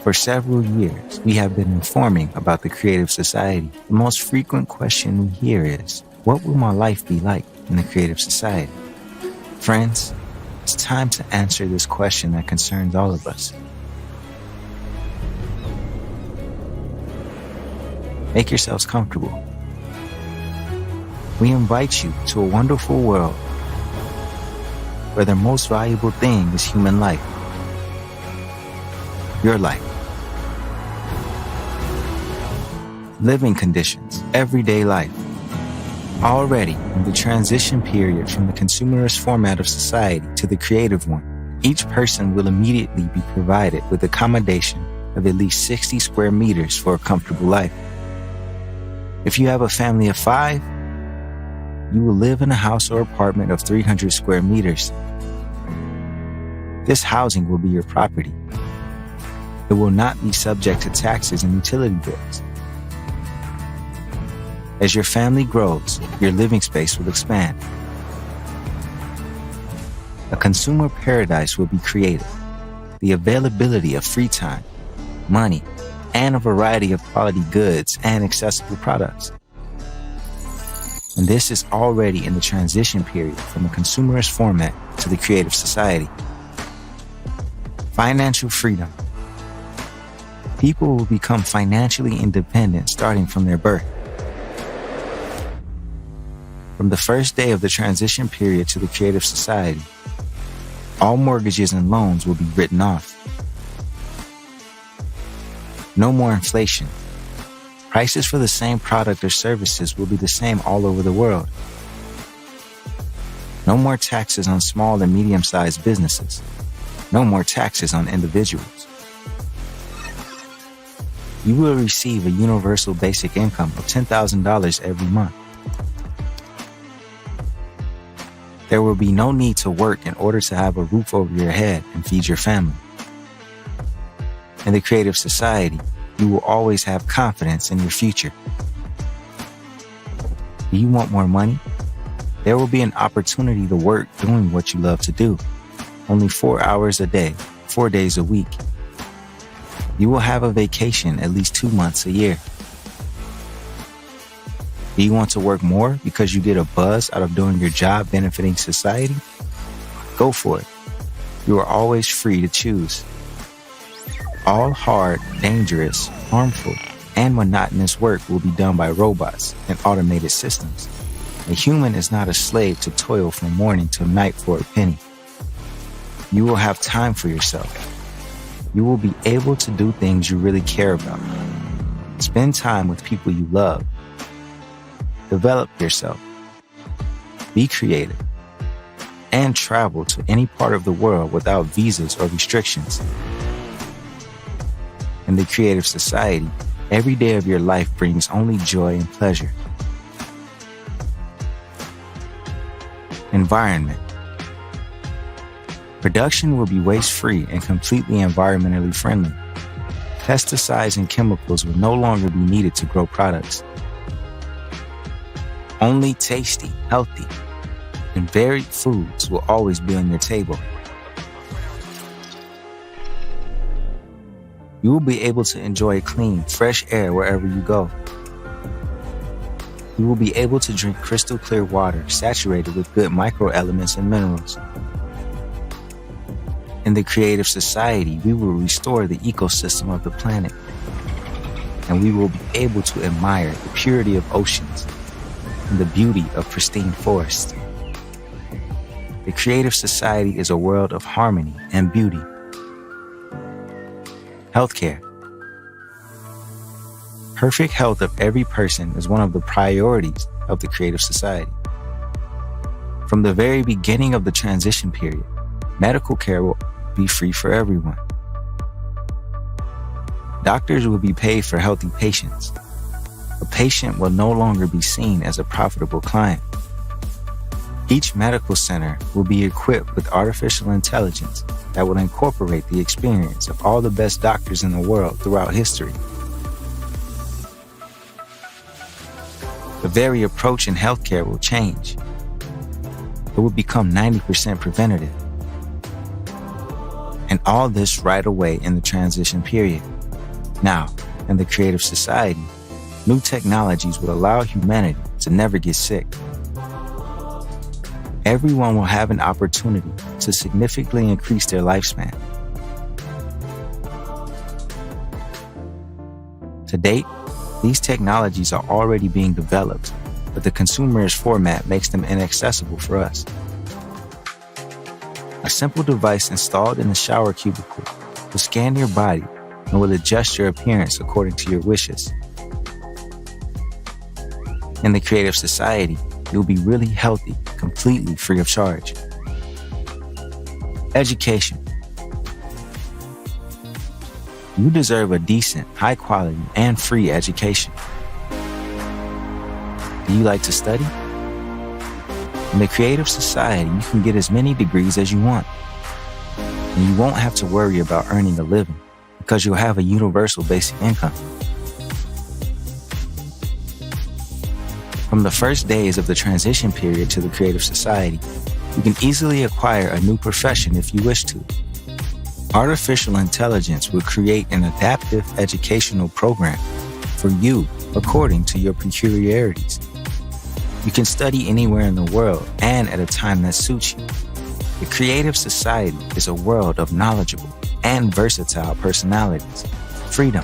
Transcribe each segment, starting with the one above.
For several years, we have been informing about the creative society. The most frequent question we hear is, what will my life be like in the creative society? Friends, it's time to answer this question that concerns all of us. Make yourselves comfortable. We invite you to a wonderful world where the most valuable thing is human life. Your life. Living conditions, everyday life. Already in the transition period from the consumerist format of society to the creative one, each person will immediately be provided with accommodation of at least 60 square meters for a comfortable life. If you have a family of 5, you will live in a house or apartment of 300 square meters. This housing will be your property. It will not be subject to taxes and utility bills. As your family grows, your living space will expand. A consumer paradise will be created. The availability of free time, money, and a variety of quality goods and accessible products. And this is already in the transition period from a consumerist format to the creative society. Financial freedom. People will become financially independent starting from their birth. From the first day of the transition period to the creative society, all mortgages and loans will be written off. No more inflation. Prices for the same product or services will be the same all over the world. No more taxes on small and medium-sized businesses. No more taxes on individuals. You will receive a universal basic income of $10,000 every month. There will be no need to work in order to have a roof over your head and feed your family. In the creative society, you will always have confidence in your future. Do you want more money? There will be an opportunity to work doing what you love to do. Only 4 hours a day, 4 days a week. You will have a vacation at least 2 months a year. Do you want to work more because you get a buzz out of doing your job benefiting society? Go for it. You are always free to choose. All hard, dangerous, harmful, and monotonous work will be done by robots and automated systems. A human is not a slave to toil from morning till night for a penny. You will have time for yourself. You will be able to do things you really care about. Spend time with people you love. Develop yourself. Be creative. And travel to any part of the world without visas or restrictions. In the creative society, every day of your life brings only joy and pleasure. Environment. Production will be waste-free and completely environmentally friendly. Pesticides and chemicals will no longer be needed to grow products. Only tasty, healthy, and varied foods will always be on your table. You will be able to enjoy clean, fresh air wherever you go. You will be able to drink crystal clear water saturated with good microelements and minerals. In the creative society, we will restore the ecosystem of the planet, and we will be able to admire the purity of oceans and the beauty of pristine forests. The creative society is a world of harmony and beauty. Healthcare. Perfect health of every person is one of the priorities of the creative society. From the very beginning of the transition period, medical care will be free for everyone. Doctors will be paid for healthy patients. A patient will no longer be seen as a profitable client. Each medical center will be equipped with artificial intelligence that will incorporate the experience of all the best doctors in the world throughout history. The very approach in healthcare will change. It will become 90% preventative. And all this right away in the transition period. Now, in the creative society, new technologies will allow humanity to never get sick. Everyone will have an opportunity to significantly increase their lifespan. To date, these technologies are already being developed, but the consumerist format makes them inaccessible for us. A simple device installed in the shower cubicle will scan your body and will adjust your appearance according to your wishes. In the creative society, you'll be really healthy, completely free of charge. Education. You deserve a decent, high quality, and free education. Do you like to study? In the creative society, you can get as many degrees as you want. And you won't have to worry about earning a living because you'll have a universal basic income. From the first days of the transition period to the creative society, you can easily acquire a new profession if you wish to. Artificial intelligence will create an adaptive educational program for you according to your peculiarities. You can study anywhere in the world and at a time that suits you. The creative society is a world of knowledgeable and versatile personalities. Freedom.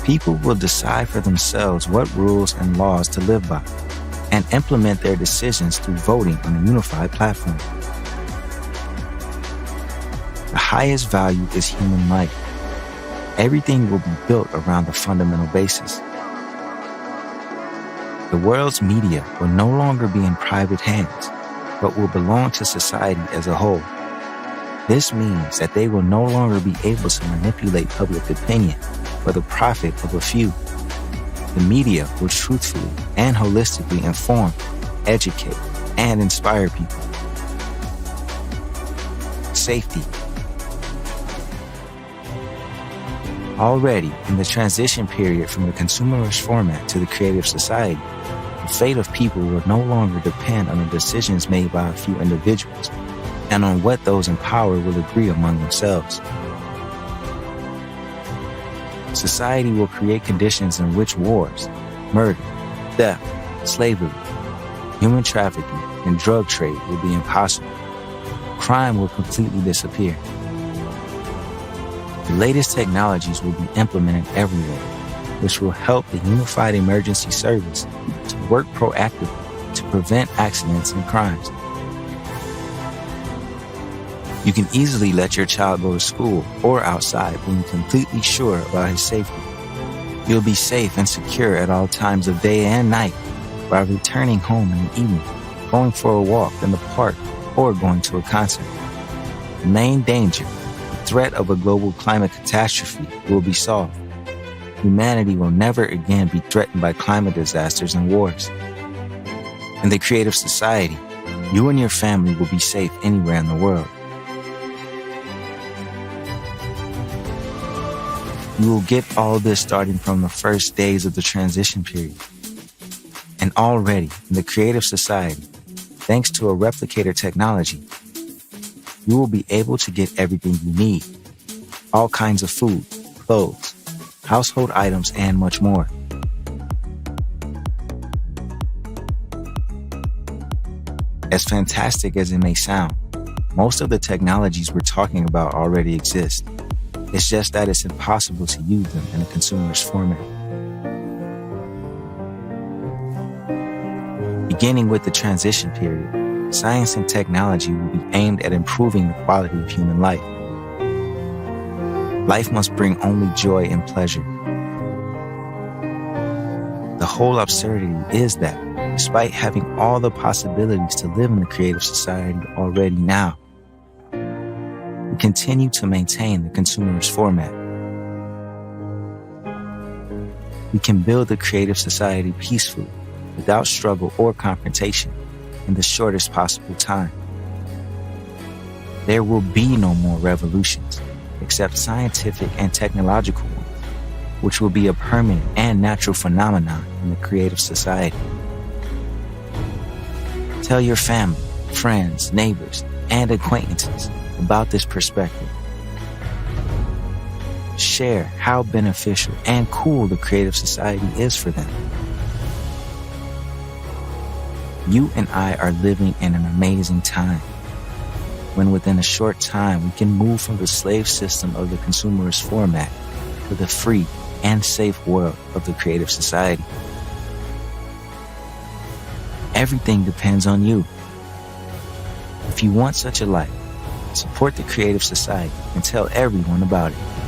People will decide for themselves what rules and laws to live by and implement their decisions through voting on a unified platform. The highest value is human life. Everything will be built around the fundamental basis. The world's media will no longer be in private hands, but will belong to society as a whole. This means that they will no longer be able to manipulate public opinion for the profit of a few. The media will truthfully and holistically inform, educate, and inspire people. Safety. Already, in the transition period from the consumerist format to the creative society, the fate of people will no longer depend on the decisions made by a few individuals and on what those in power will agree among themselves. Society will create conditions in which wars, murder, theft, slavery, human trafficking, and drug trade will be impossible. Crime will completely disappear. The latest technologies will be implemented everywhere, which will help the Unified Emergency Service to work proactively to prevent accidents and crimes. You can easily let your child go to school or outside being completely sure about his safety. You'll be safe and secure at all times of day and night while returning home in the evening, going for a walk in the park, or going to a concert. The main danger, the threat of a global climate catastrophe, will be solved. Humanity will never again be threatened by climate disasters and wars. In the creative society, you and your family will be safe anywhere in the world. You will get all this starting from the first days of the transition period. And already, in the creative society, thanks to a replicator technology, you will be able to get everything you need. All kinds of food, clothes, household items, and much more. As fantastic as it may sound, most of the technologies we're talking about already exist. It's just that it's impossible to use them in a consumerist format. Beginning with the transition period, science and technology will be aimed at improving the quality of human life. Life must bring only joy and pleasure. The whole absurdity is that, despite having all the possibilities to live in the creative society already now, we continue to maintain the consumerist format. We can build the creative society peacefully, without struggle or confrontation, in the shortest possible time. There will be no more revolutions, except scientific and technological ones, which will be a permanent and natural phenomenon in the creative society. Tell your family, friends, neighbors, and acquaintances about this perspective. Share how beneficial and cool the creative society is for them. You and I are living in an amazing time when within a short time we can move from the slave system of the consumerist format to the free and safe world of the creative society. Everything depends on you. If you want such a life, support the creative society and tell everyone about it.